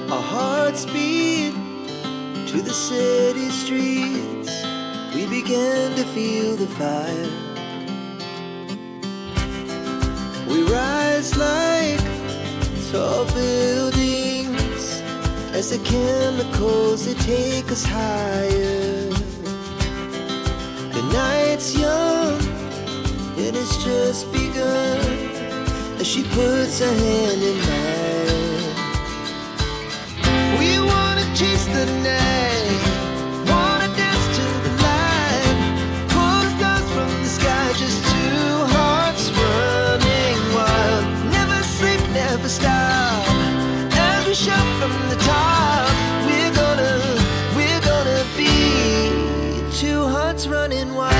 Our hearts beat to the city streets. We began to feel the fire. We rise like tall buildings as the chemicals, they take us higher. The night's young and it's just begun as she puts her hand in mine. We wanna chase the night, wanna dance to the light, pull the stars from the sky, just two hearts running wild. Never sleep, never stop, as we shout from the top. We're gonna be two hearts running wild.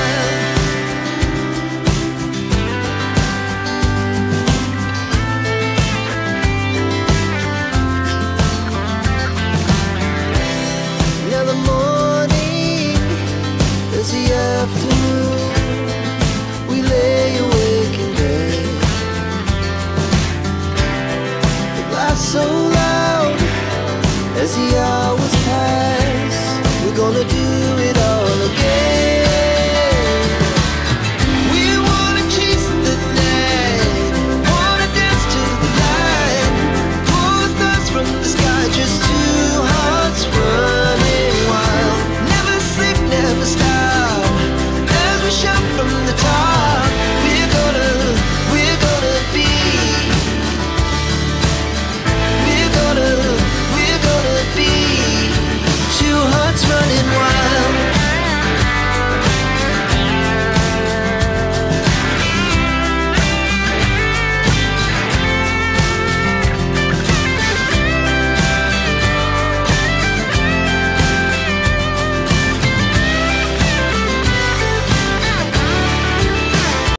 We lay awake in bed. It laughs so loud as the hours pass. We're gonna do